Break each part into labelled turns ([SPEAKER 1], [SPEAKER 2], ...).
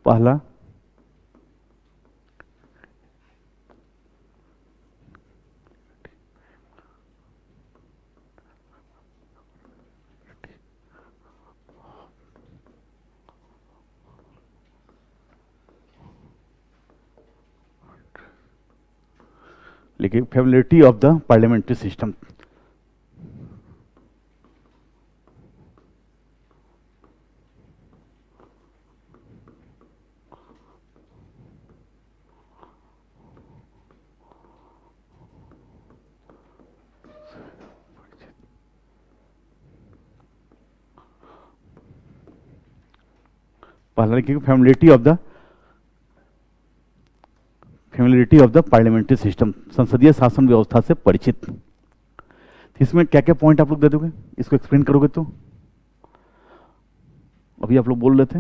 [SPEAKER 1] पहला लिखिए familiarity of the parliamentary system. पहला लिखिए familiarity of the parliamentary system, संसदीय शासन व्यवस्था से परिचित। इसमें क्या क्या पॉइंट आप लोग दे दोगे, इसको एक्सप्लेन करोगे तो? अभी आप लोग बोल रहे थे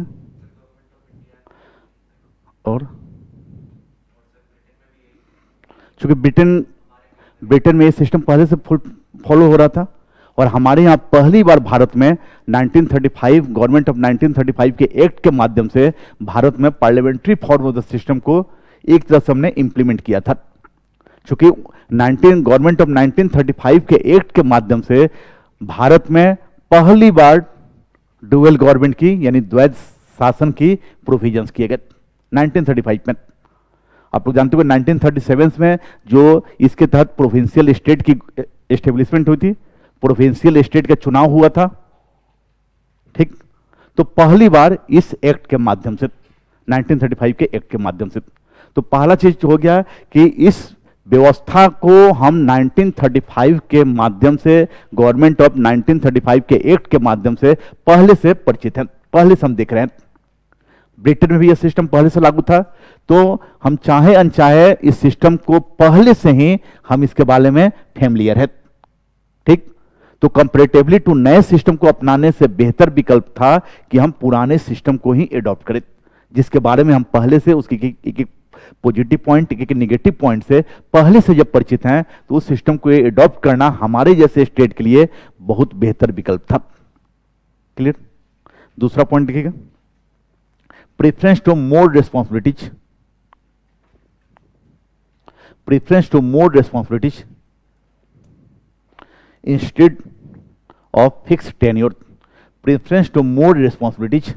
[SPEAKER 1] और चूंकि ब्रिटेन में ये सिस्टम पहले से फॉलो हो रहा था और हमारे यहाँ पहली बार भारत में 1935 गवर्नमेंट ऑफ 1935 के एक्ट के माध्यम से भारत में parliamentary form of the system को एक तरह से हमने इंप्लीमेंट किया था। चूंकि गवर्नमेंट ऑफ 1935 के एक्ट के माध्यम से भारत में पहली बार डुअल गवर्नमेंट की यानी द्वैध शासन की प्रोविजंस किए गए 1935 में। आप लोग जानते हो 1937 में जो इसके तहत प्रोविंशियल स्टेट की एस्टेब्लिशमेंट हुई थी, प्रोविंशियल स्टेट का चुनाव हुआ था, ठीक। तो पहली बार इस एक्ट के माध्यम से 1935 के एक्ट के माध्यम से तो पहला चीज हो गया कि इस व्यवस्था को हम 1935 के माध्यम से गवर्नमेंट ऑफ 1935 के एक्ट के माध्यम से पहले से परिचित हैं, पहले से हम देख रहे हैं। ब्रिटेन में भी यह सिस्टम पहले से लागू था, तो हम चाहे अनचाहे इस सिस्टम को पहले से ही हम इसके बारे में फैमिलियर है, ठीक। तो कंपैरेटिवली टू नए सिस्टम को अपनाने से बेहतर विकल्प था कि हम पुराने सिस्टम को ही एडॉप्ट करें, जिसके बारे में हम पहले से उसकी एक पॉजिटिव पॉइंट एक नेगेटिव पॉइंट से पहले से जब परिचित हैं तो उस सिस्टम को एडॉप्ट करना हमारे जैसे स्टेट के लिए बहुत बेहतर विकल्प था। क्लियर? दूसरा पॉइंट देखिएगा, preference to more responsibilities, preference to more responsibilities instead of fix tenure, preference to more responsibilities,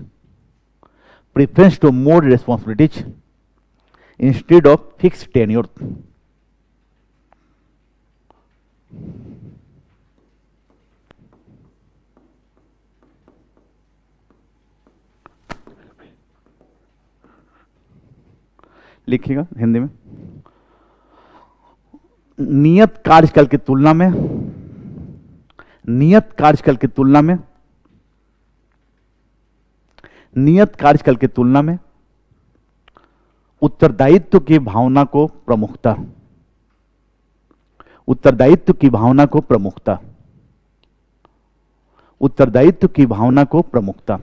[SPEAKER 1] preference to more responsibilities instead of fixed tenure। लिखिएगा हिंदी में, नियत कार्यकाल की तुलना में, नियत कार्यकाल की तुलना में, नियत कार्यकाल की तुलना में उत्तरदायित्व की भावना को प्रमुखता, उत्तरदायित्व की भावना को प्रमुखता, उत्तरदायित्व की भावना को प्रमुखता।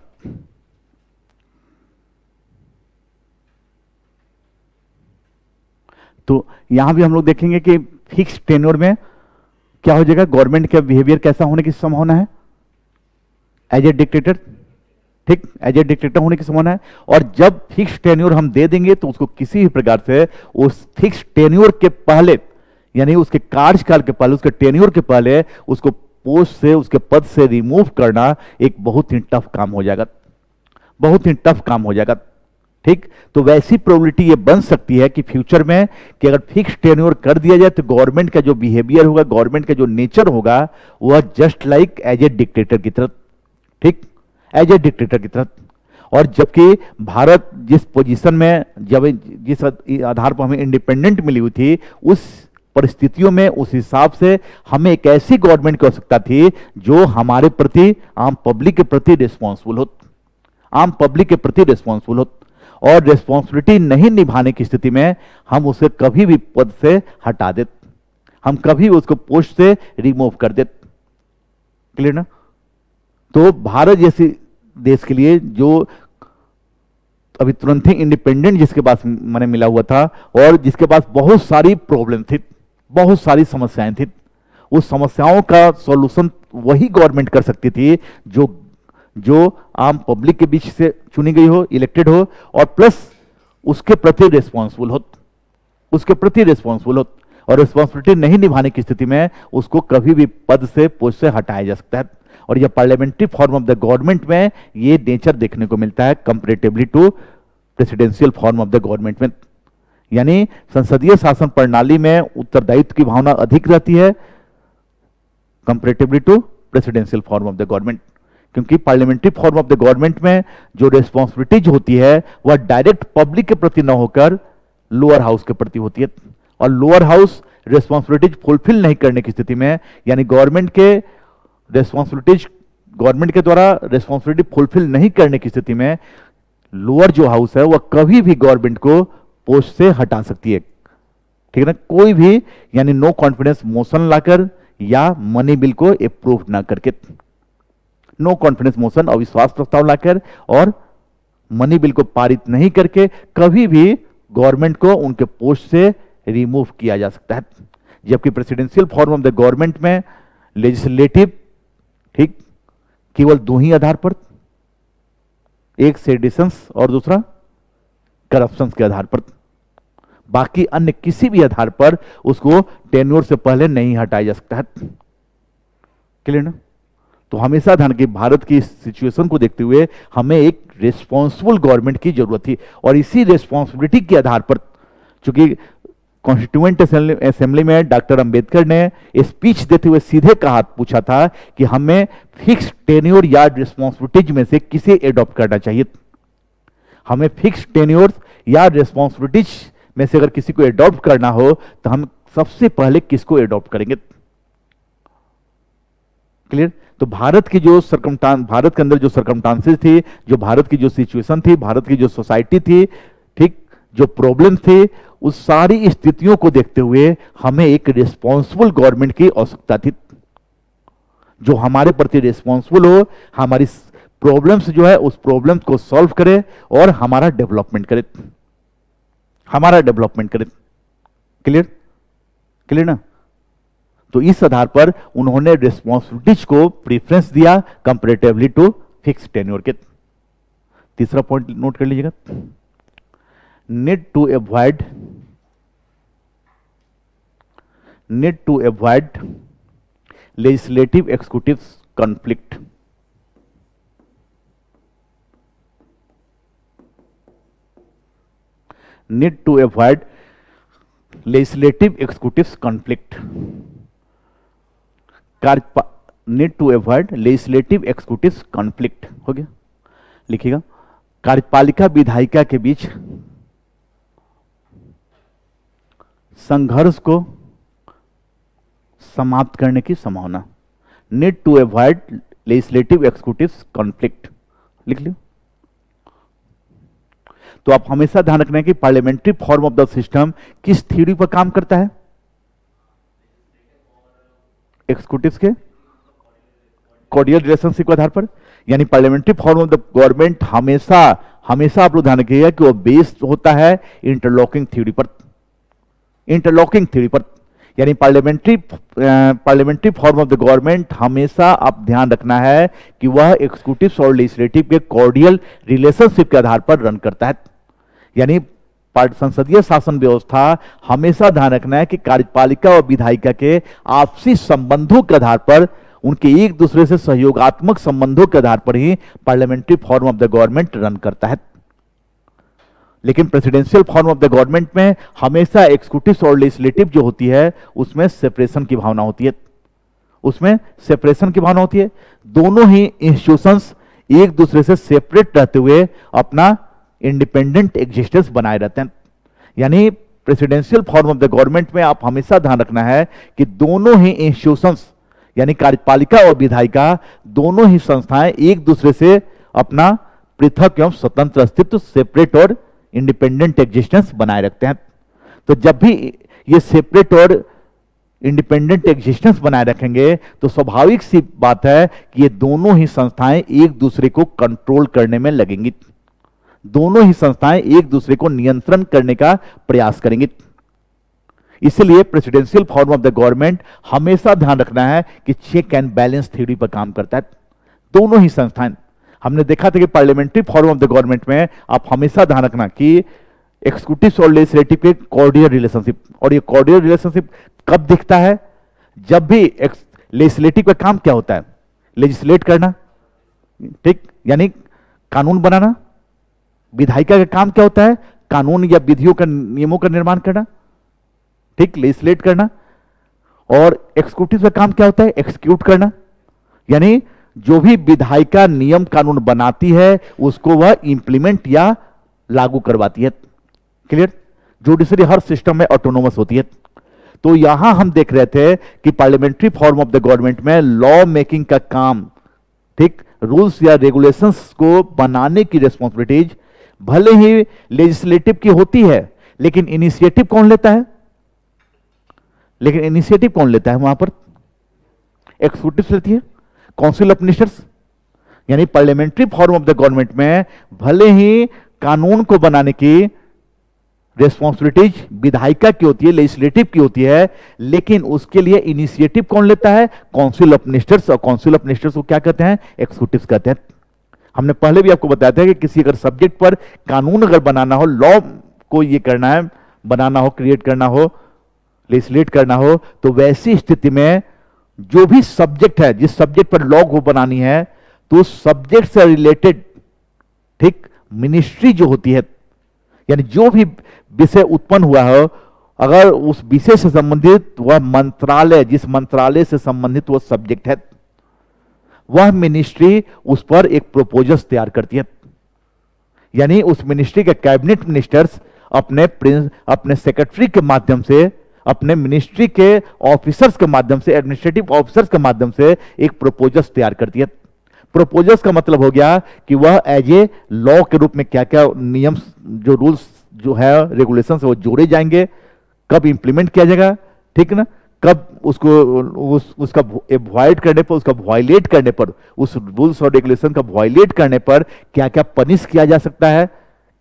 [SPEAKER 1] तो यहां भी हम लोग देखेंगे कि फिक्स टेन्योर में क्या हो जाएगा, गवर्नमेंट का बिहेवियर कैसा होने की संभावना है, एज ए डिक्टेटर, ठीक, एज ए डिक्टेटर होने की संभावना है। और जब फिक्स टेन्योर हम दे देंगे तो उसको किसी भी प्रकार से उस फिक्स टेन्योर के पहले यानी उसके कार्यकाल के पहले, उसके टेन्योर के पहले उसको पोस्ट से, उसके पद से रिमूव करना एक बहुत ही टफ काम हो जाएगा, बहुत ही टफ काम हो जाएगा, ठीक। तो वैसी प्रोबेबिलिटी ये बन सकती है कि फ्यूचर में कि अगर फिक्स टेन्योर कर दिया जाए तो गवर्नमेंट का जो बिहेवियर होगा, गवर्नमेंट का जो नेचर होगा वह just like as a dictator की तरह, ठीक, एज ए डिक्टेटर की तरह। और जबकि भारत जिस पोजीशन में, जब जिस आधार पर हमें इंडिपेंडेंट मिली हुई थी, उस परिस्थितियों में उस हिसाब से हमें एक ऐसी गवर्नमेंट की आवश्यकता थी जो हमारे प्रति, आम पब्लिक के प्रति रिस्पॉन्सिबल हो, आम पब्लिक के प्रति रिस्पॉन्सिबल हो। और रिस्पॉन्सिबिलिटी नहीं निभाने की स्थिति में हम उसे कभी भी पद से हटा देते, हम कभी उसको पोस्ट से रिमूव कर देते। क्लियर ना? तो भारत जैसे देश के लिए जो अभी तुरंत ही इंडिपेंडेंट जिसके पास मैंने मिला हुआ था और जिसके पास बहुत सारी प्रॉब्लम थी, बहुत सारी समस्याएं थी, उस समस्याओं का सॉल्यूशन वही गवर्नमेंट कर सकती थी जो आम पब्लिक के बीच से चुनी गई हो, इलेक्टेड हो, और प्लस उसके प्रति रिस्पॉन्सिबल हो, उसके प्रति रिस्पॉन्सिबल हो, और रिस्पॉन्सिबिलिटी नहीं निभाने की स्थिति में उसको कभी भी पद से, पोस्ट से हटाया जा सकता है। और यह parliamentary form of the government में ये नेचर देखने को मिलता है comparatively to presidential form of the government में। यानी संसदीय शासन प्रणाली में उत्तरदायित्व की भावना अधिक रहती है comparatively to presidential form of the government, क्योंकि parliamentary form of the government में जो रिस्पॉन्सिबिलिटीज होती है वह डायरेक्ट पब्लिक के प्रति न होकर लोअर हाउस के प्रति होती है, और लोअर हाउस रिस्पॉन्सिबिलिटीज फुलफिल नहीं करने की स्थिति में, यानी गवर्नमेंट के रिस्पॉन्सिबिलिटीज, गवर्नमेंट के द्वारा रिस्पॉन्सिबिलिटी फुलफिल नहीं करने की स्थिति में लोअर जो हाउस है वह कभी भी गवर्नमेंट को पोस्ट से हटा सकती है, ठीक है ना, कोई भी, यानी नो कॉन्फिडेंस मोशन लाकर या मनी बिल को अप्रूव ना करके, नो कॉन्फिडेंस मोशन अविश्वास प्रस्ताव लाकर और मनी बिल को पारित नहीं करके कभी भी गवर्नमेंट को उनके पोस्ट से रिमूव किया जा सकता है। जबकि presidential form of the government में लेजिस्लेटिव, ठीक, केवल दो ही आधार पर, एक सेडिशंस और दूसरा करप्शन के आधार पर, बाकी अन्य किसी भी आधार पर उसको टेन्योर से पहले नहीं हटाया जा सकता है। क्लियर ना? तो हमेशा ध्यान कि भारत की सिचुएशन को देखते हुए हमें एक रिस्पॉन्सिबल गवर्नमेंट की जरूरत थी, और इसी रिस्पॉन्सिबिलिटी के आधार पर, चूंकि कॉन्स्टिट्यूएंट असेंबली में डॉक्टर अंबेडकर ने स्पीच देते हुए सीधे कहा, पूछा था कि हमें फिक्स टेन्योर या रिस्पॉन्सिबिलिटीज में से किसे एडॉप्ट करना चाहिए। हमें फिक्स टेन्योर या रिस्पॉन्सिबिलिटीज में से अगर किसी को एडॉप्ट करना हो तो हम सबसे पहले किसको एडॉप्ट करेंगे? क्लियर? तो भारत की जो भारत के अंदर जो सर्कमस्टांसेस थी, जो भारत की जो सिचुएशन थी, भारत की जो सोसाइटी थी, ठीक, जो प्रॉब्लम थे, उस सारी स्थितियों को देखते हुए हमें एक रिस्पॉन्सिबल गवर्नमेंट की आवश्यकता थी, जो हमारे प्रति रिस्पॉन्सिबल हो, हमारी प्रॉब्लम्स जो है उस प्रॉब्लम्स को सॉल्व करे और हमारा डेवलपमेंट करे, हमारा डेवलपमेंट करे। क्लियर? क्लियर ना? तो इस आधार पर उन्होंने रिस्पॉन्सिबिलिटीज को प्रेफरेंस दिया कंपैरेटिवली टू फिक्स टेन्योर के। तीसरा पॉइंट नोट कर लीजिएगा, need to avoid legislative executive conflict. Need to avoid legislative executive conflict. Need to avoid legislative executive conflict हो गया, लिखिएगा, कार्यपालिका विधायिका के बीच संघर्ष को समाप्त करने की संभावना। Need to avoid legislative executive conflict, लिख लियो। तो आप हमेशा ध्यान रखना है कि parliamentary form of the system किस थ्योरी पर काम करता है? एक्सिक्यूटिव के कॉर्डियल रिलेशनशिप के आधार पर। यानी parliamentary form of the government हमेशा हमेशा आप लोग ध्यान रखिएगा कि वो बेस्ड होता है इंटरलॉकिंग थ्योरी पर, इंटरलॉकिंग थ्योरी पर। यानी parliamentary form of the government हमेशा आप ध्यान रखना है कि वह एक्सिक्यूटिव और लेजिस्लेटिव के कॉर्डियल रिलेशनशिप के आधार पर रन करता है। यानी संसदीय शासन व्यवस्था हमेशा ध्यान रखना है कि कार्यपालिका और विधायिका के आपसी संबंधों के आधार पर, उनके एक दूसरे से सहयोगात्मक संबंधों के आधार पर ही parliamentary form of the government run करता है। लेकिन presidential form of the government में हमेशा एक्सिक्यूटिव और लेजिस्लेटिव जो होती है उसमें सेपरेशन की भावना होती है, उसमें सेपरेशन की भावना होती है। दोनों ही इंस्टीट्यूशंस एक दूसरे से सेपरेट रहते हुए अपना इंडिपेंडेंट एग्जिस्टेंस बनाए रहते हैं। यानी presidential form of the government में आप हमेशा ध्यान रखना है कि दोनों ही इंस्टीट्यूशंस यानी कार्यपालिका और विधायिका दोनों ही संस्थाएं एक दूसरे से अपना पृथक एवं स्वतंत्र अस्तित्व, सेपरेट और इंडिपेंडेंट एग्जिस्टेंस बनाए रखते हैं। तो जब भी ये सेपरेट और इंडिपेंडेंट एग्जिस्टेंस बनाए रखेंगे तो स्वाभाविक सी बात है कि ये दोनों ही संस्थाएं एक दूसरे को कंट्रोल करने में लगेंगी, दोनों ही संस्थाएं एक दूसरे को नियंत्रण करने का प्रयास करेंगी। इसलिए presidential form of the government हमेशा ध्यान रखना है कि चेक एंड बैलेंस थ्योरी पर काम करता है। दोनों ही संस्थाएं, हमने देखा था कि parliamentary form of the government में आप हमेशा ध्यान रखना कि एक्सिक्यूटिव और लेजिस्लेटिव के कॉर्डियल रिलेशनशिप, और ये कॉर्डियल रिलेशनशिप कब दिखता है? जब भी लेजिस्लेटिव का काम क्या होता है? लेजिस्लेट करना, ठीक, यानी कानून बनाना। विधायिका का काम क्या होता है? कानून या विधियों का, नियमों का निर्माण करना, ठीक, लेजिस्लेट करना। और एक्सिक्यूटिव का काम क्या होता है? एक्सिक्यूट करना, यानी जो भी विधायिका नियम कानून बनाती है उसको वह इंप्लीमेंट या लागू करवाती है। क्लियर? जुडिशरी हर सिस्टम में ऑटोनोमस होती है। तो यहां हम देख रहे थे कि parliamentary form of the government में लॉ मेकिंग का काम, ठीक, रूल्स या रेगुलेशंस को बनाने की रिस्पॉन्सिबिलिटीज भले ही लेजिस्लेटिव की होती है, लेकिन इनिशिएटिव कौन लेता है? लेकिन इनिशिएटिव कौन लेता है? वहां पर एक्सिक्यूटिव लेती है, काउंसिल ऑफ मिनिस्टर्स। यानी parliamentary form of the government में भले ही कानून को बनाने की रिस्पॉन्सिबिलिटीज विधायिका की होती है, लेजिस्लेटिव की होती है, लेकिन उसके लिए इनिशिएटिव कौन लेता है? Council of ministers. और काउंसिल ऑफ मिनिस्टर्स को क्या कहते हैं? एक्सिक्यूटिव कहते हैं। हमने पहले भी आपको बताया था कि किसी अगर सब्जेक्ट पर कानून अगर बनाना हो, लॉ को ये करना है, बनाना हो, क्रिएट करना हो, लेजिस्लेट करना हो, तो वैसी स्थिति में जो भी सब्जेक्ट है, जिस सब्जेक्ट पर लॉ को बनानी है, तो उस सब्जेक्ट से रिलेटेड, ठीक, मिनिस्ट्री जो होती है, यानी जो भी विषय उत्पन्न हुआ हो, अगर उस विषय से संबंधित वह मंत्रालय, जिस मंत्रालय से संबंधित वह सब्जेक्ट है, वह मिनिस्ट्री उस पर एक प्रोपोजल तैयार करती है। यानी उस मिनिस्ट्री के कैबिनेट मिनिस्टर्स अपने सेक्रेटरी के माध्यम से, अपने मिनिस्ट्री के ऑफिसर्स के माध्यम से, एडमिनिस्ट्रेटिव ऑफिसर्स के माध्यम से एक प्रोपोजल तैयार करती है। प्रोपोजल्स का मतलब हो गया कि वह एज ए लॉ के रूप में क्या क्या नियम, जो रूल्स जो है, रेगुलेशंस, वो जोड़े जाएंगे, कब इंप्लीमेंट किया जाएगा, ठीक ना, कब उसको उसका वॉयलेट करने पर, उसका वॉयलेट करने पर, उस रूल्स और रेगुलेशन का वॉयलेट करने पर क्या क्या पनिश किया जा सकता है,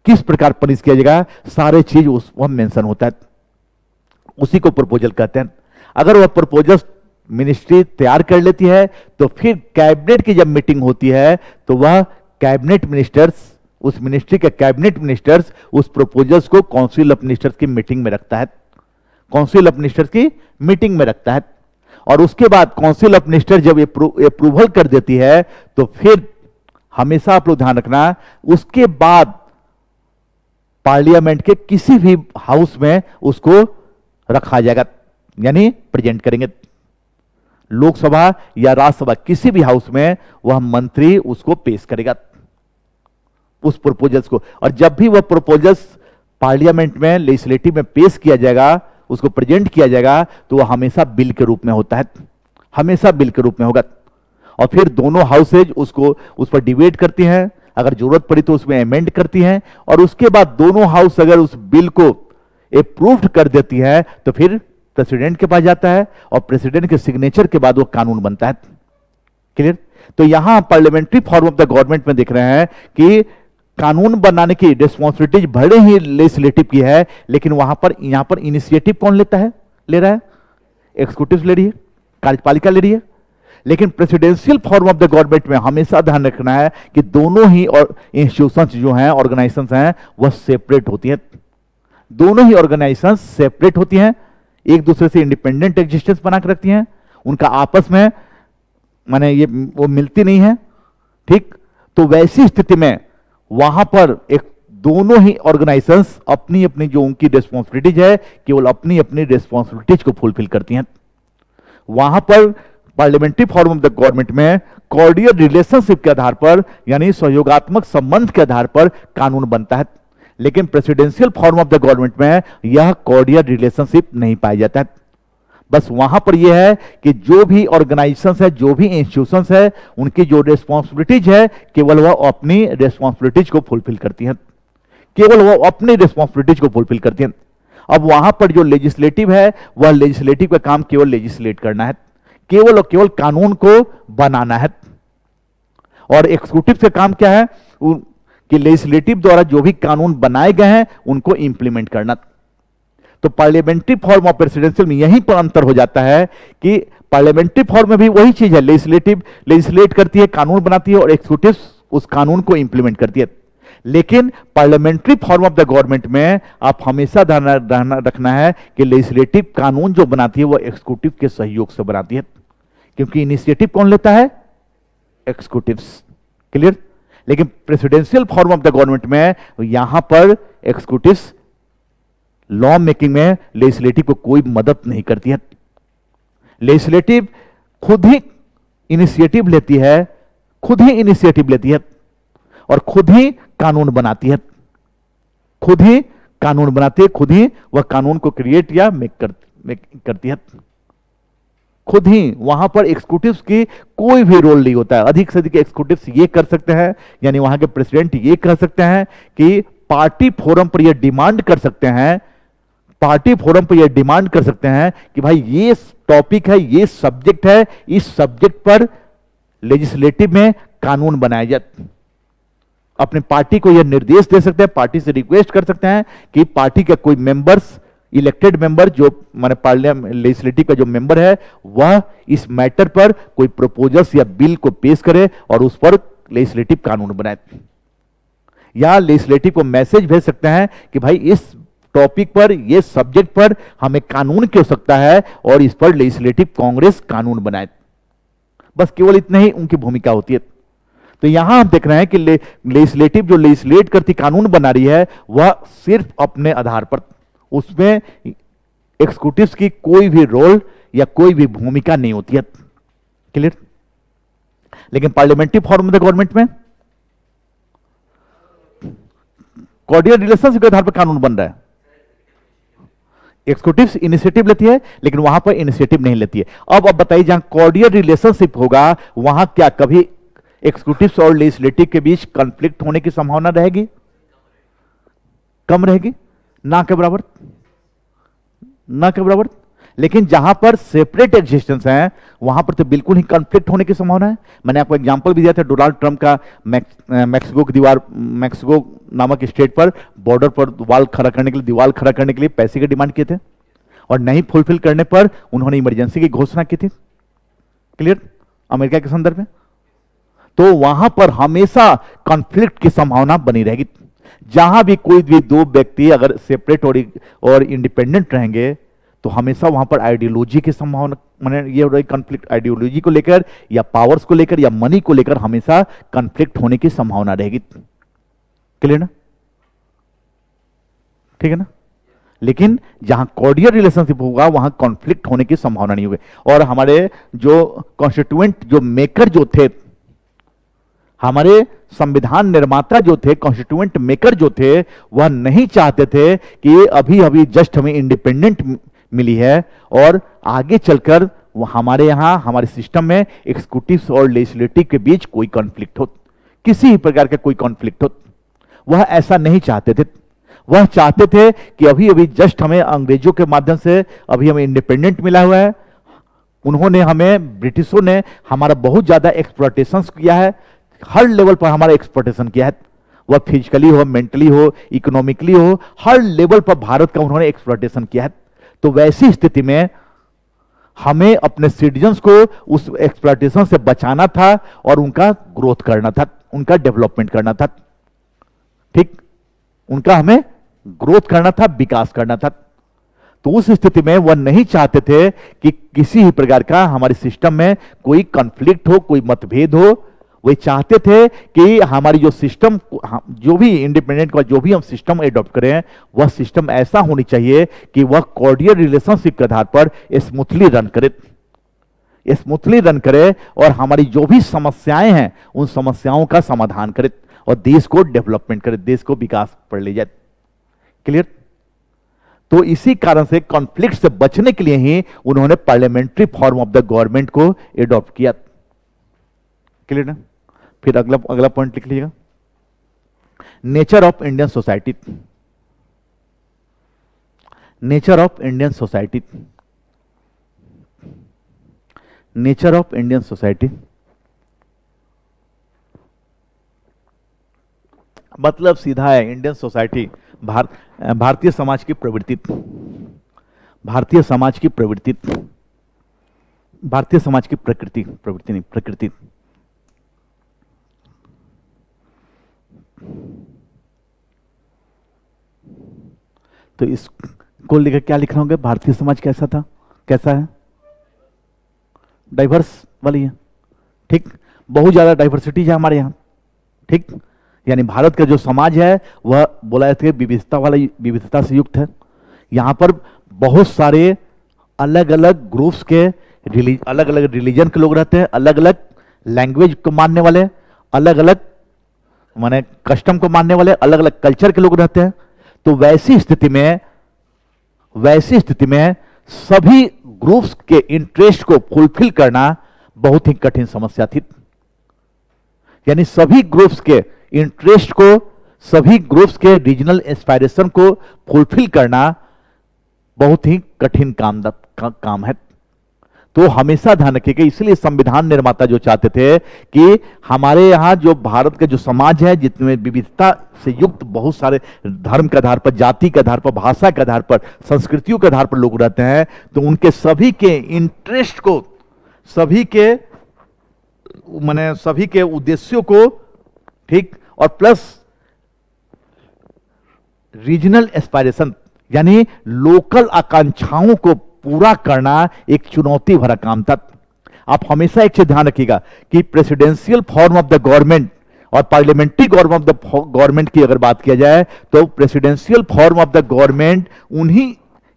[SPEAKER 1] किस प्रकार पनिश किया जाएगा, सारे चीज उस वह मेंशन होता है। उसी को प्रपोजल कहते हैं। अगर वह प्रपोजल मिनिस्ट्री तैयार कर लेती है तो फिर कैबिनेट की जब मीटिंग होती है तो वह कैबिनेट मिनिस्टर्स, उस मिनिस्ट्री के कैबिनेट मिनिस्टर्स उस प्रपोजल्स को काउंसिल ऑफ मिनिस्टर्स की मीटिंग में रखता है, काउंसिल ऑफ मिनिस्टर्स की मीटिंग में रखता है। और उसके बाद काउंसिल ऑफ मिनिस्टर जब अप्रूवल कर देती है तो फिर हमेशा आप लोग ध्यान रखना, उसके बाद पार्लियामेंट के किसी भी हाउस में उसको रखा जाएगा, यानी प्रेजेंट करेंगे। लोकसभा या राज्यसभा किसी भी हाउस में वह मंत्री उसको पेश करेगा, उस प्रपोजल्स को। और जब भी वह प्रपोजल्स पार्लियामेंट में, लेजिस्लेटिव में पेश किया जाएगा, उसको प्रेजेंट किया जाएगा, तो वह हमेशा बिल के रूप में होता है, हमेशा बिल के रूप में होगा। और फिर दोनों हाउसेज उसको उस पर डिबेट करती हैं, अगर जरूरत पड़ी तो उसमें अमेंड करती हैं, और उसके बाद दोनों हाउस अगर उस बिल को अप्रूव्ड कर देती है तो फिर प्रेसिडेंट के पास जाता है, और प्रेसिडेंट के सिग्नेचर के बाद वो कानून बनता है। क्लियर? तो यहां parliamentary form of the government में देख रहे हैं कि कानून बनाने की रिस्पॉन्सिबिलिटीज भले ही लेजिस्लेटिव की है, लेकिन यहां पर इनिशिएटिव कौन लेता है, ले रहा है? एक्सिक्यूटिव ले रही है, कार्यपालिका ले रही है। लेकिन presidential form of the government में हमेशा ध्यान रखना है कि दोनों ही इंस्टीट्यूशंस जो हैं, ऑर्गेनाइजेशंस हैं, वह सेपरेट होती है। दोनों ही ऑर्गेनाइजेशंस सेपरेट होती हैं, एक दूसरे से इंडिपेंडेंट एग्जिस्टेंस बना के रखती हैं, उनका आपस में माने ये वो मिलती नहीं है, ठीक। तो वैसी स्थिति में वहां पर एक दोनों ही ऑर्गेनाइजेशंस अपनी अपनी जो उनकी रिस्पॉन्सिबिलिटीज है, केवल अपनी अपनी रिस्पॉन्सिबिलिटीज को फुलफिल करती हैं। वहां पर parliamentary form of the government में कॉर्डियल रिलेशनशिप के आधार पर, यानी सहयोगात्मक संबंध के आधार पर कानून बनता है। लेकिन presidential form of the government में यह कॉर्डियल रिलेशनशिप नहीं पाया जाता है। बस वहां पर यह है कि जो भी ऑर्गेनाइजेशंस है, जो भी इंस्टीट्यूशंस है, उनकी जो रिस्पॉन्सिबिलिटीज है, केवल वह अपनी रिस्पॉन्सिबिलिटीज को फुलफिल करती हैं, केवल वह अपनी रिस्पॉन्सिबिलिटीज को फुलफिल करती हैं। अब वहां पर जो लेजिस्लेटिव है, वह लेजिस्लेटिव का काम केवल लेजिस्लेट करना है, केवल और केवल कानून को बनाना है। और एक्सिक्यूटिव का काम क्या है कि लेजिस्लेटिव द्वारा जो भी कानून बनाए गए हैं उनको इंप्लीमेंट करना। तो पार्लियामेंट्री फॉर्म ऑफ प्रेसिडेंशियल में यहीं पर अंतर हो जाता है कि पार्लियामेंट्री फॉर्म में भी वही चीज है, लेजिस्लेटिव लेजिस्लेट करती है, कानून बनाती है, और एक्सिक्यूटिव उस कानून को इंप्लीमेंट करती है। लेकिन parliamentary form of the government में आप हमेशा ध्यान रखना है कि लेजिस्लेटिव कानून जो बनाती है वो एग्जीक्यूटिव के सहयोग से बनाती है, क्योंकि इनिशिएटिव कौन लेता है? एग्जीक्यूटिव्स। क्लियर? लेकिन presidential form of the government में यहां पर एग्जीक्यूटिव्स लॉ मेकिंग में लेजिस्लेटिव को कोई मदद नहीं करती है। लेजिस्लेटिव खुद ही इनिशिएटिव लेती है, खुद ही इनिशिएटिव लेती है और खुद ही कानून बनाती है, खुद ही कानून बनाती है, खुद ही वह कानून को क्रिएट या मेक करती है, खुद ही। वहां पर एग्जीक्यूटिव्स की कोई भी रोल नहीं होता है। अधिक से अधिक एग्जीक्यूटिव्स ये कर सकते हैं, यानी वहां के प्रेसिडेंट ये कह सकते हैं कि पार्टी फोरम पर ये डिमांड कर सकते हैं, पार्टी फोरम पर ये डिमांड कर सकते हैं कि भाई ये टॉपिक है, ये सब्जेक्ट है, इस सब्जेक्ट पर लेजिस्लेटिव में कानून बनाया जाए। अपने पार्टी को यह निर्देश दे सकते हैं, पार्टी से रिक्वेस्ट कर सकते हैं कि पार्टी के कोई मेंबर्स, इलेक्टेड मेंबर जो माने पार्लियामेंट लेजिस्लेटिव का जो मेंबर है वह इस मैटर पर कोई प्रपोजल्स या बिल को पेश करे और उस पर लेजिस्लेटिव कानून बनाए। या लेजिस्लेटिव को मैसेज भेज सकते हैं कि भाई इस टॉपिक पर, ये सब्जेक्ट पर हमें कानून की आवश्यकता है और इस पर लेजिस्लेटिव कांग्रेस कानून बनाए। बस केवल इतना ही उनकी भूमिका होती है। तो यहां हम देख रहे हैं कि लेजिस्लेटिव जो लेजिस्लेट करती, कानून बना रही है, वह सिर्फ अपने आधार पर, उसमें एग्जीक्यूटिव्स की कोई भी रोल या कोई भी भूमिका नहीं होती है। क्लियर? लेकिन parliamentary form of the government में कॉर्डियल रिलेशनशिप के आधार पर कानून बन रहा है। एग्जीक्यूटिव इनिशिएटिव लेती है लेकिन वहां पर इनिशिएटिव नहीं लेती है। अब बताइए, जहां कॉर्डियल रिलेशनशिप होगा वहां क्या कभी एग्जीक्यूटिव और लेजिस्लेटिव के बीच कॉन्फ्लिक्ट होने की संभावना रहेगी? कम रहेगी, ना के बराबर, ना के बराबर। लेकिन जहां पर सेपरेट एग्जिस्टेंस है वहां पर तो बिल्कुल ही कॉन्फ्लिक्ट होने की संभावना है। मैंने आपको एग्जांपल भी दिया था, डोनाल्ड ट्रंप का मैक्सिको की दीवार, मैक्सिको नामक स्टेट पर बॉर्डर पर वॉल खड़ा करने के लिए, दीवार खड़ा करने के लिए पैसे की डिमांड किए थे और नहीं फुलफिल करने पर उन्होंने इमरजेंसी की घोषणा की थी। क्लियर? अमेरिका के संदर्भ में तो वहां पर हमेशा कॉन्फ्लिक्ट की संभावना बनी रहेगी। जहां भी कोई भी दो व्यक्ति अगर सेपरेट और इंडिपेंडेंट रहेंगे तो हमेशा वहां पर आइडियोलॉजी की संभावना, माने ये हो रही कॉन्फ्लिक्ट, आइडियोलॉजी को लेकर या पावर्स को लेकर या मनी को लेकर हमेशा कॉन्फ्लिक्ट होने की संभावना रहेगी। क्लियर ना? ठीक है ना? लेकिन जहां कॉर्डियल रिलेशनशिप होगा वहां कॉन्फ्लिक्ट होने की संभावना नहीं होगी। और हमारे जो कॉन्स्टिट्यूएंट, जो मेकर जो थे, हमारे संविधान निर्माता जो थे, कॉन्स्टिट्यूएंट मेकर जो थे, वह नहीं चाहते थे कि अभी अभी जस्ट हमें इंडिपेंडेंट मिली है और आगे चलकर हमारे यहां, हमारे सिस्टम में एग्जीक्यूटिव और लेजिस्लेटिव के बीच कोई कॉन्फ्लिक्ट हो, किसी भी प्रकार का कोई कॉन्फ्लिक्ट हो। वह ऐसा नहीं चाहते थे। वह चाहते थे कि अभी अभी जस्ट हमें अंग्रेजों के माध्यम से अभी हमें इंडिपेंडेंट मिला हुआ है, उन्होंने हमें, ब्रिटिशों ने हमारा बहुत ज्यादा एक्सप्लॉयटेशन किया है, हर लेवल पर हमारा एक्सप्लॉयटेशन किया है, वह फिजिकली हो, मेंटली हो, इकोनॉमिकली हो, हर लेवल पर भारत का उन्होंने एक्सप्लॉयटेशन किया है। तो वैसी स्थिति में हमें अपने सिटीजन्स को उस एक्सप्लॉयटेशन से बचाना था और उनका ग्रोथ करना था, उनका डेवलपमेंट करना था। ठीक, उनका हमें ग्रोथ करना था, विकास करना था। तो उस स्थिति में वह नहीं चाहते थे कि किसी भी प्रकार का हमारे सिस्टम में कोई कॉन्फ्लिक्ट हो, कोई मतभेद हो। वे चाहते थे कि हमारी जो सिस्टम, जो भी इंडिपेंडेंट का जो भी हम सिस्टम एडॉप्ट करें, वह सिस्टम ऐसा होनी चाहिए कि वह कॉर्डियल रिलेशनशिप के आधार पर स्मूथली रन करे, स्मूथली रन करे और हमारी जो भी समस्याएं हैं उन समस्याओं का समाधान करे और देश को डेवलपमेंट करे, देश को विकास पर ले जाए। क्लियर? तो इसी कारण से कॉन्फ्लिक्ट से बचने के लिए ही उन्होंने parliamentary form of the government को एडॉप्ट किया। क्लियर ना? फिर अगला पॉइंट लिख लीजिएगा, nature of Indian society. Nature of Indian society, nature of Indian society मतलब सीधा है, इंडियन सोसाइटी, भारतीय समाज की प्रवृत्ति, भारतीय समाज की प्रवृत्ति, भारतीय समाज की प्रकृति, प्रवृत्ति नहीं, प्रकृति। तो इसको लेकर क्या लिख रहे होंगे, भारतीय समाज कैसा था, कैसा है, डाइवर्स वाली है, ठीक, बहुत ज्यादा डाइवर्सिटी है हमारे यहाँ, ठीक, यानी भारत का जो समाज है वह बोला जाता है विविधता वाला, विविधता से युक्त है। यहाँ पर बहुत सारे अलग अलग ग्रुप्स के अलग अलग रिलीजन के लोग रहते हैं, अलग अलग लैंग्वेज को मानने वाले, अलग अलग माने कस्टम को मानने वाले, अलग अलग कल्चर के लोग रहते हैं। तो वैसी स्थिति में सभी ग्रुप्स के इंटरेस्ट को फुलफिल करना बहुत ही कठिन समस्या थी। यानी सभी ग्रुप्स के इंटरेस्ट को, सभी ग्रुप्स के रीजनल एस्पायरेशन को फुलफिल करना बहुत ही कठिन काम है। तो हमेशा ध्यान रखिएगा, इसलिए संविधान निर्माता जो चाहते थे कि हमारे यहाँ जो भारत का जो समाज है, जितने विविधता से युक्त बहुत सारे धर्म के आधार पर, जाति के आधार पर, भाषा के आधार पर, संस्कृतियों के आधार पर लोग रहते हैं, तो उनके सभी के इंटरेस्ट को, सभी के उद्देश्यों को, ठीक, और प्लस रीजनल एस्पायरेशन यानी लोकल आकांक्षाओं को पूरा करना एक चुनौती भरा काम था। आप हमेशा एक चीज ध्यान रखिएगा कि presidential form of the government और parliamentary form of the government की अगर बात किया जाए तो presidential form of the government उन्हीं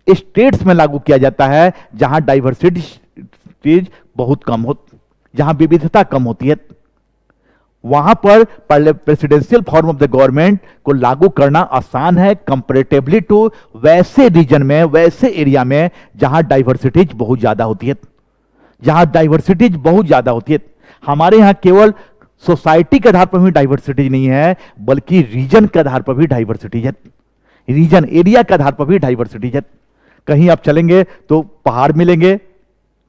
[SPEAKER 1] स्टेट्स में लागू किया जाता है जहां डाइवर्सिटी बहुत कम हो, जहां विविधता कम होती है। वहां पर presidential form of the government को लागू करना आसान है कंपैरेटिवली टू वैसे रीजन में, वैसे एरिया में जहां डाइवर्सिटीज बहुत ज्यादा होती है, जहां डाइवर्सिटीज बहुत ज्यादा होती है। हमारे यहां केवल सोसाइटी के आधार पर भी डाइवर्सिटी नहीं है, बल्कि रीजन के आधार पर भी डाइवर्सिटी है, रीजन एरिया के आधार पर भी डाइवर्सिटी है। कहीं आप चलेंगे तो पहाड़ मिलेंगे,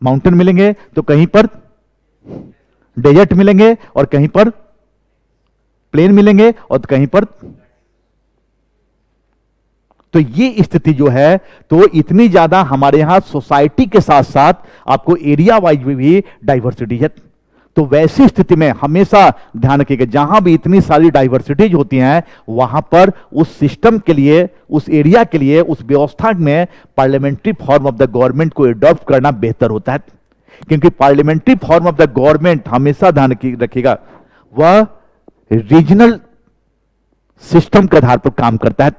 [SPEAKER 1] माउंटेन मिलेंगे, तो कहीं पर डेजर्ट मिलेंगे, और कहीं पर प्लेन मिलेंगे, और कहीं पर, तो ये स्थिति जो है, तो इतनी ज्यादा हमारे यहां सोसाइटी के साथ साथ आपको एरिया वाइज भी डाइवर्सिटी है। तो वैसी स्थिति में हमेशा ध्यान रखिएगा, जहां भी इतनी सारी डाइवर्सिटीज होती हैं, वहां पर उस सिस्टम के लिए, उस एरिया के लिए, उस व्यवस्था में parliamentary form of the government को एडॉप्ट करना बेहतर होता है। क्योंकि parliamentary form of the government हमेशा ध्यान रखिएगा वह रीजनल सिस्टम के आधार पर काम करता है।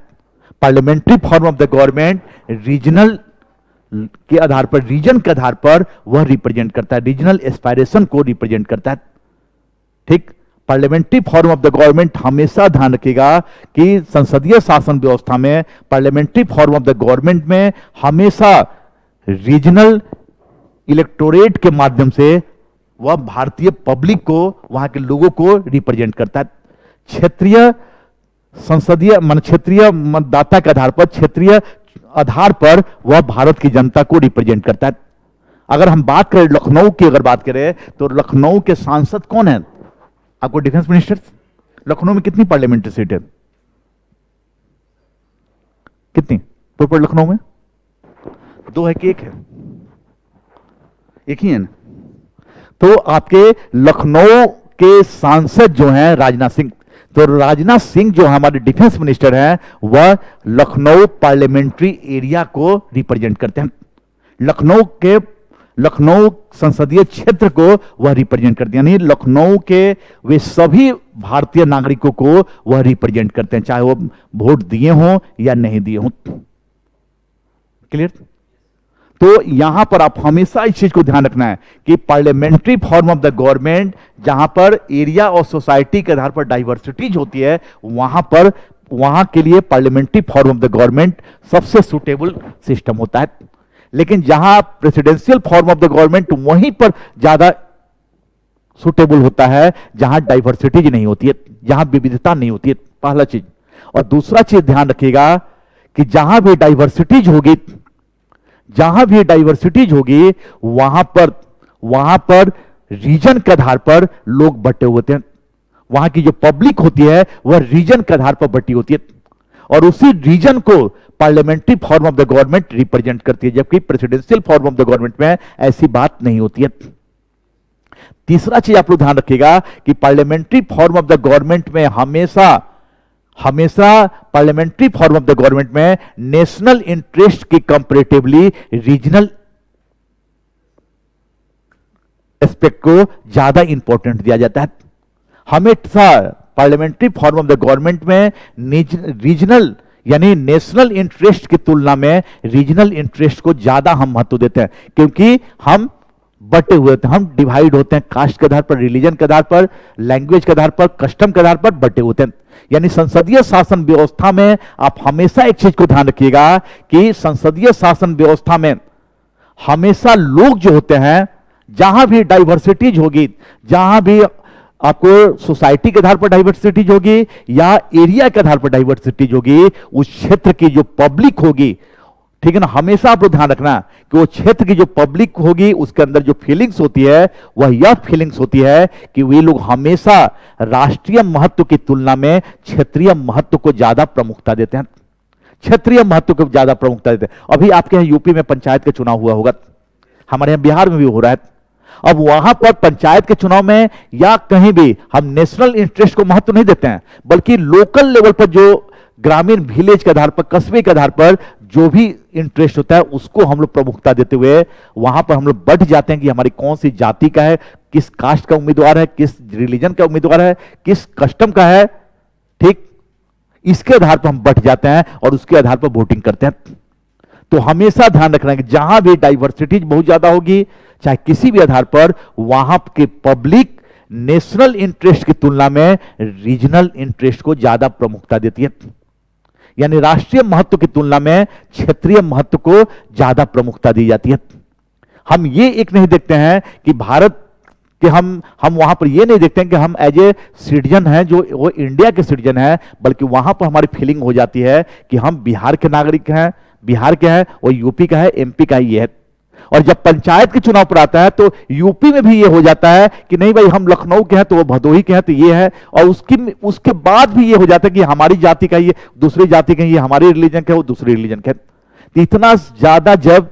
[SPEAKER 1] Parliamentary form of the government regional के आधार पर, रीजन के आधार पर वह रिप्रेजेंट करता है, रीजनल एस्पायरेशन को रिप्रेजेंट करता है, ठीक। Parliamentary form of the government हमेशा ध्यान रखिएगा कि संसदीय शासन व्यवस्था में parliamentary form of the government में हमेशा रीजनल इलेक्टोरेट के माध्यम से वह भारतीय पब्लिक को, वहां के लोगों को रिप्रेजेंट करता है। क्षेत्रीय संसदीय क्षेत्रीय मतदाता के आधार पर, क्षेत्रीय आधार पर वह भारत की जनता को रिप्रेजेंट करता है। अगर हम बात करें लखनऊ की, अगर बात करें तो लखनऊ के सांसद कौन है? आपको डिफेंस मिनिस्टर। लखनऊ में कितनी पार्लियामेंट्री सीट है? कितनी टोटल लखनऊ में? 2 है कि 1 है? एक ही है ना। तो आपके लखनऊ के सांसद जो हैं राजनाथ सिंह, तो राजनाथ सिंह जो हमारे डिफेंस मिनिस्टर हैं, वह लखनऊ पार्लियामेंट्री एरिया को रिप्रेजेंट करते हैं। लखनऊ संसदीय क्षेत्र को वह रिप्रेजेंट करते हैं, यानी लखनऊ के वे सभी भारतीय नागरिकों को वह रिप्रेजेंट करते हैं, चाहे वो वोट दिए हों या नहीं दिए हों। क्लियर? तो यहां पर आप हमेशा इस चीज को ध्यान रखना है कि parliamentary form of the government, जहां पर एरिया और सोसाइटी के आधार पर डाइवर्सिटीज होती है, वहां के लिए parliamentary form of the government सबसे सुटेबल सिस्टम होता है। लेकिन जहां presidential form of the government, वहीं पर ज्यादा सुटेबल होता है जहां डाइवर्सिटीज नहीं होती है, जहां विविधता नहीं होती है, पहला चीज। और दूसरा चीज ध्यान रखिएगा कि जहां भी डाइवर्सिटीज होगी, वहां पर रीजन के आधार पर लोग बटे होते हैं। वहां की जो पब्लिक होती है वह रीजन के आधार पर बटी होती है, और उसी रीजन को parliamentary form of the government represent करती है, जबकि presidential form of the government में ऐसी बात नहीं होती है। तीसरा चीज आप लोग ध्यान रखिएगा कि parliamentary form of the government में हमेशा parliamentary form of the government में नेशनल इंटरेस्ट की कंपैरेटिवली रीजनल एस्पेक्ट को ज्यादा इंपॉर्टेंट दिया जाता है। हमेशा parliamentary form of the government में रीजनल यानी नेशनल इंटरेस्ट की तुलना में रीजनल इंटरेस्ट को ज्यादा हम महत्व देते हैं, क्योंकि हम बटे हुए होते हैं, हम डिवाइड होते हैं कास्ट के आधार पर, रिलीजन के आधार पर, लैंग्वेज के आधार पर, कस्टम के आधार पर बटे होते हैं। यानी संसदीय शासन व्यवस्था में आप हमेशा एक चीज को ध्यान रखिएगा कि संसदीय शासन व्यवस्था में हमेशा लोग जो होते हैं, जहां भी डाइवर्सिटीज होगी, जहां भी आपको सोसाइटी के आधार पर डाइवर्सिटीज होगी या एरिया के आधार पर डाइवर्सिटीज होगी, उस क्षेत्र की जो पब्लिक होगी, ठीक है ना, हमेशा आप लोग ध्यान रखना कि वो क्षेत्र की जो पब्लिक होगी उसके अंदर जो फीलिंग्स होती है वह यह फीलिंग्स होती है कि वे लोग हमेशा राष्ट्रीय महत्व की तुलना में क्षेत्रीय महत्व को ज्यादा प्रमुखता देते हैं, क्षेत्रीय महत्व को ज्यादा प्रमुखता देते हैं। अभी आपके यहाँ यूपी में पंचायत का चुनाव हुआ होगा, हमारे यहाँ बिहार में भी हो रहा है। अब वहां पर पंचायत के चुनाव में या कहीं भी हम नेशनल इंटरेस्ट को महत्व नहीं देते हैं, बल्कि लोकल लेवल पर जो ग्रामीण विलेज के आधार पर, कस्बे के आधार पर जो भी इंटरेस्ट होता है उसको हम लोग प्रमुखता देते हुए वहां पर हम लोग बढ़ जाते हैं कि हमारी कौन सी जाति का है, किस कास्ट का उम्मीदवार है, किस रिलीजन का उम्मीदवार है, किस कस्टम का है, ठीक, इसके आधार पर हम बढ़ जाते हैं और उसके आधार पर वोटिंग करते हैं। तो हमेशा ध्यान रखना कि जहां भी डाइवर्सिटीज बहुत ज्यादा होगी, चाहे किसी भी आधार पर, वहां के पब्लिक नेशनल इंटरेस्ट की तुलना में रीजनल इंटरेस्ट को ज्यादा प्रमुखता देती है, यानी राष्ट्रीय महत्व की तुलना में क्षेत्रीय महत्व को ज्यादा प्रमुखता दी जाती है। हम ये एक नहीं देखते हैं कि भारत कि हम वहां पर ये नहीं देखते हैं कि हम एज ए सिटीजन हैं जो वो इंडिया के सिटीजन हैं, बल्कि वहां पर हमारी फीलिंग हो जाती है कि हम बिहार के नागरिक हैं, बिहार के हैं, और यूपी का है, एमपी का ये है। और जब पंचायत के चुनाव पर आता है तो यूपी में भी ये हो जाता है कि नहीं भाई हम लखनऊ के हैं तो वो भदोही के हैं तो ये है, और उसके बाद भी ये हो जाता है कि हमारी जाति का ये, दूसरी जाति का ये, हमारे रिलीजन का वो दूसरे रिलीजन का। तो इतना ज्यादा जब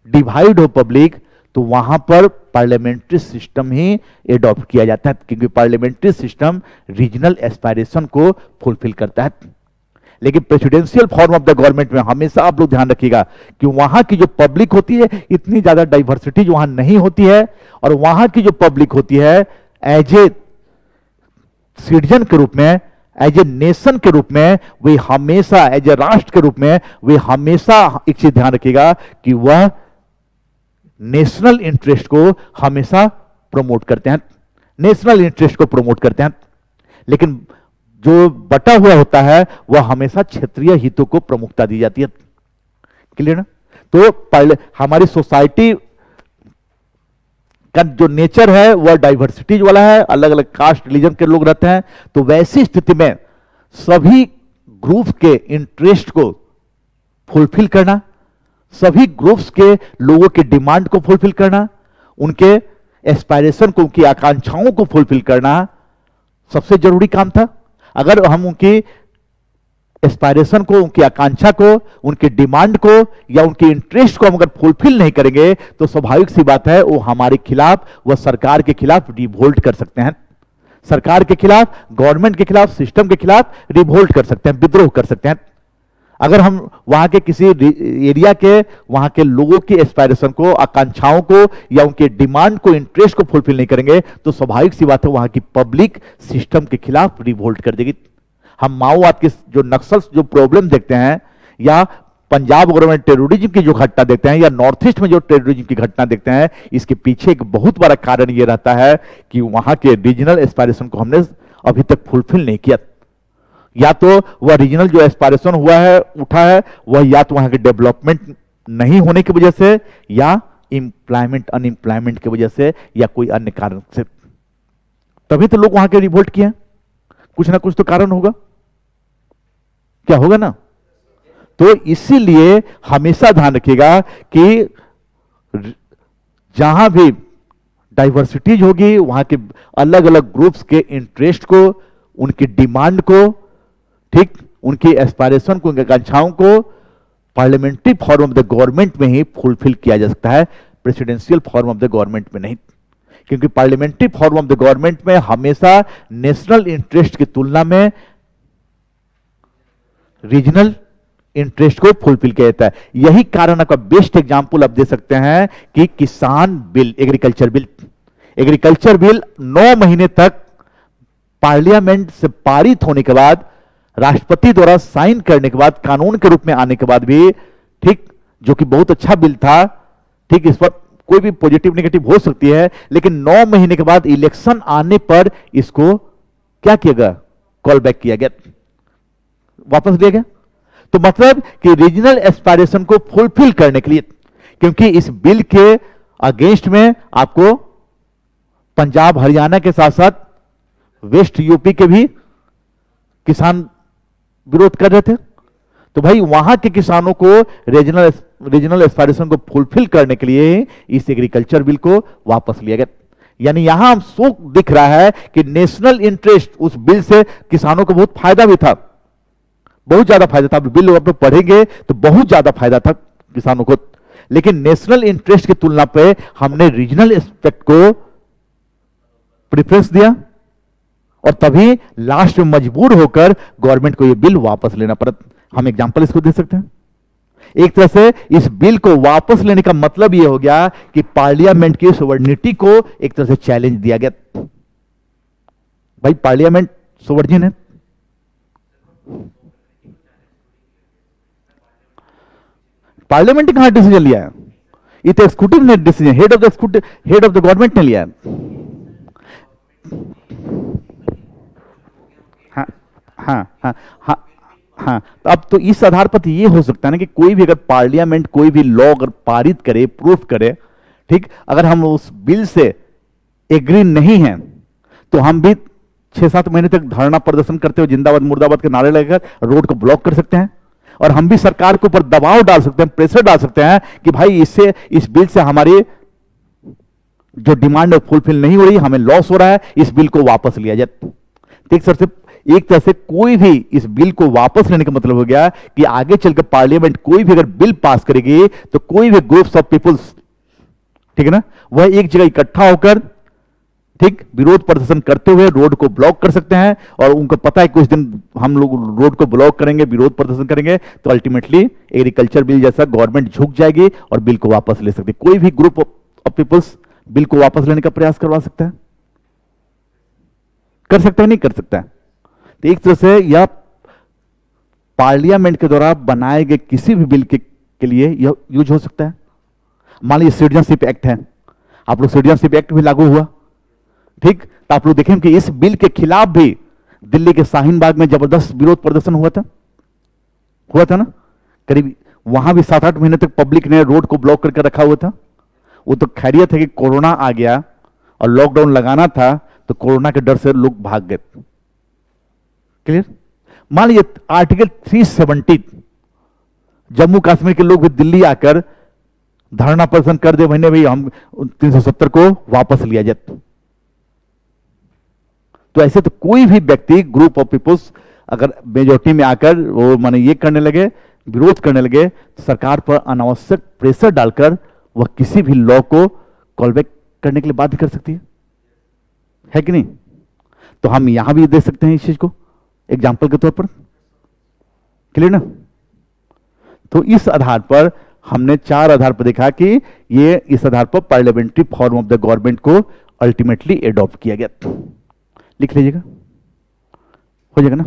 [SPEAKER 1] डिवाइड हो पब्लिक तो वहां पर पार्लियामेंट्री सिस्टम ही एडॉप्ट किया जाता है, क्योंकि पार्लियामेंट्री सिस्टम रीजनल एस्पायरेशन को फुलफिल करता है। लेकिन presidential form of the government में हमेशा आप लोग ध्यान रखिएगा कि वहां की जो पब्लिक होती है इतनी ज्यादा डाइवर्सिटी वहां नहीं होती है, और वहां की जो पब्लिक होती है एज ए सिटीजन के रूप में, एज ए नेशन के रूप में, वे हमेशा एज ए राष्ट्र के रूप में वे हमेशा एक चीज ध्यान रखिएगा कि वह नेशनल इंटरेस्ट को हमेशा प्रमोट करते हैं, नेशनल इंटरेस्ट को प्रमोट करते हैं। लेकिन जो बटा हुआ होता है वह हमेशा क्षेत्रीय हितों को प्रमुखता दी जाती है। क्लियर ना? तो पहले हमारी सोसाइटी का जो नेचर है वह डाइवर्सिटीज वाला है, अलग अलग कास्ट रिलीजन के लोग रहते हैं, तो वैसी स्थिति में सभी ग्रुप के इंटरेस्ट को फुलफिल करना, सभी ग्रुप्स के लोगों के डिमांड को फुलफिल करना, उनके एस्पायरेशन को, उनकी आकांक्षाओं को फुलफिल करना सबसे जरूरी काम था। अगर हम उनकी एस्पायरेशन को, उनकी आकांक्षा को, उनके डिमांड को या उनके इंटरेस्ट को हम अगर फुलफिल नहीं करेंगे तो स्वाभाविक सी बात है वो हमारे खिलाफ, वह सरकार के खिलाफ रिवोल्ट कर सकते हैं, सरकार के खिलाफ, गवर्नमेंट के खिलाफ, सिस्टम के खिलाफ रिवोल्ट कर सकते हैं, विद्रोह कर सकते हैं। अगर हम वहां के किसी एरिया के, वहां के लोगों की एस्पायरेशन को, आकांक्षाओं को या उनके डिमांड को, इंटरेस्ट को फुलफिल नहीं करेंगे तो स्वाभाविक सी बात है वहां की पब्लिक सिस्टम के खिलाफ रिवोल्ट कर देगी। हम माओवाद के जो नक्सल जो प्रॉब्लम देखते हैं, या पंजाब गवर्नमेंट टेररिज्म की जो घटना देखते हैं, या नॉर्थ ईस्ट में जो टेररिज्म की घटना देखते हैं, इसके पीछे एक बहुत बड़ा कारण यह रहता है कि वहां के रीजनल एस्पायरेशन को हमने अभी तक फुलफिल नहीं किया। या तो वह रीजनल जो एस्पायरेशन हुआ है, उठा है, वह या तो वहां के डेवलपमेंट नहीं होने की वजह से, या एम्प्लॉयमेंट, अनएम्प्लॉयमेंट की वजह से, या कोई अन्य कारण से। तभी तो लोग वहां के रिवोल्ट किए। कुछ ना कुछ तो कारण होगा, क्या होगा ना? तो इसीलिए हमेशा ध्यान रखिएगा कि जहां भी डाइवर्सिटीज होगी वहां के अलग अलग ग्रुप्स के इंटरेस्ट को, उनकी डिमांड को, ठीक, उनकी एस्पायरेशन को, उनकी आकांक्षाओं को parliamentary form of the government में ही फुलफिल किया जा सकता है, presidential form of the government में नहीं। क्योंकि parliamentary form of the government में हमेशा नेशनल इंटरेस्ट की तुलना में रीजनल इंटरेस्ट को फुलफिल किया जाता है। यही कारण का बेस्ट एग्जांपल आप दे सकते हैं कि किसान बिल, एग्रीकल्चर बिल 9 महीने तक पार्लियामेंट से पारित होने के बाद, राष्ट्रपति द्वारा साइन करने के बाद, कानून के रूप में आने के बाद भी, ठीक, जो कि बहुत अच्छा बिल था, ठीक, इस पर कोई भी पॉजिटिव नेगेटिव हो सकती है, लेकिन 9 महीने के बाद इलेक्शन आने पर इसको क्या किया गया, कॉल बैक किया गया, वापस लिया गया। तो मतलब कि रीजनल एस्पायरेशन को फुलफिल करने के लिए, क्योंकि इस बिल के अगेंस्ट में आपको पंजाब हरियाणा के साथ साथ वेस्ट यूपी के भी किसान विरोध कर रहे थे। तो भाई वहां के किसानों को रीजनल एस्पायरेशन को फुलफिल करने के लिए इस एग्रीकल्चर बिल को वापस लिया गया। यानी यहां हम शोक दिख रहा है कि नेशनल इंटरेस्ट, उस बिल से किसानों को बहुत फायदा भी था, बहुत ज्यादा फायदा था। बिल आप लोग पढ़ेंगे तो बहुत ज्यादा फायदा था किसानों को, लेकिन नेशनल इंटरेस्ट की तुलना पे हमने रीजनल एस्पेक्ट को प्रेफरेंस दिया और तभी लास्ट में मजबूर होकर गवर्नमेंट को यह बिल वापस लेना पड़ा। हम एग्जांपल इसको दे सकते हैं। एक तरह से इस बिल को वापस लेने का मतलब यह हो गया कि पार्लियामेंट की सोवर्निटी को एक तरह से चैलेंज दिया गया। भाई पार्लियामेंट सोवर्जिन है, पार्लियामेंट ने कहां डिसीजन लिया है, ये तो एक्सिक्यूटिव ने decision, head of the government ने लिया है। हाँ हाँ हाँ हाँ हाँ, तो अब तो इस आधार पर ये हो सकता है ना कि कोई भी अगर पार्लियामेंट कोई भी लॉ अगर पारित करे, प्रूफ करे, ठीक, अगर हम उस बिल से एग्री नहीं हैं तो हम भी 6-7 महीने तक धरना प्रदर्शन करते हुए जिंदाबाद मुर्दाबाद के नारे लगाकर रोड को ब्लॉक कर सकते हैं और हम भी सरकार के ऊपर दबाव डाल सकते हैं, प्रेशर डाल सकते हैं कि भाई इससे, इस बिल से हमारी जो डिमांड फुलफिल नहीं हो रही, हमें लॉस हो रहा है, इस बिल को वापस लिया जाए। ठीक सर, से एक तरह से कोई भी इस बिल को वापस लेने का मतलब हो गया कि आगे चलकर पार्लियामेंट कोई भी अगर बिल पास करेगी तो कोई भी ग्रुप्स ऑफ पीपुल्स, ठीक है ना, वह एक जगह इकट्ठा होकर, ठीक, विरोध प्रदर्शन करते हुए रोड को ब्लॉक कर सकते हैं और उनको पता है कुछ दिन हम लोग रोड को ब्लॉक करेंगे, विरोध प्रदर्शन करेंगे तो अल्टीमेटली एग्रीकल्चर बिल जैसा गवर्नमेंट झुक जाएगी और बिल को वापस ले सकती है। कोई भी ग्रुप ऑफ पीपुल्स बिल को वापस लेने का प्रयास करवा सकता है, कर सकता है, नहीं कर सकता है। तो एक तरह से यह पार्लियामेंट के द्वारा बनाए गए किसी भी बिल के लिए यह यूज हो सकता है। मान लीजिए सिटीजनशिप एक्ट है, आप लोग सिटीजनशिप एक्ट भी लागू हुआ, ठीक, तो आप लोग देखें कि इस बिल के खिलाफ भी दिल्ली के शाहीन बाग में जबरदस्त विरोध प्रदर्शन हुआ था ना, करीब वहां भी 7-8 महीने तक पब्लिक ने रोड को ब्लॉक करके रखा हुआ था। वो तो खैरियत है कि कोरोना आ गया और लॉकडाउन लगाना था तो कोरोना के डर से लोग भाग गए। क्लियर? मान लीजिए आर्टिकल 370, जम्मू कश्मीर के लोग भी दिल्ली आकर धरना प्रदर्शन कर दे, भाई हम 370 को वापस लिया जाए। तो ऐसे तो कोई भी व्यक्ति, ग्रुप ऑफ पीपुल्स अगर मेजोरिटी में आकर वो माने ये करने लगे, विरोध करने लगे, तो सरकार पर अनावश्यक प्रेशर डालकर वह किसी भी लॉ को कॉलबैक करने के लिए बाध्य कर सकती है कि नहीं? तो हम यहां भी दे सकते हैं इस चीज को एग्जाम्पल के तौर पर। क्लियर ना? तो इस आधार पर हमने 4 आधार पर देखा कि ये इस आधार पर parliamentary form of the government को अल्टीमेटली एडॉप्ट किया गया। लिख लीजिएगा, हो जाएगा ना?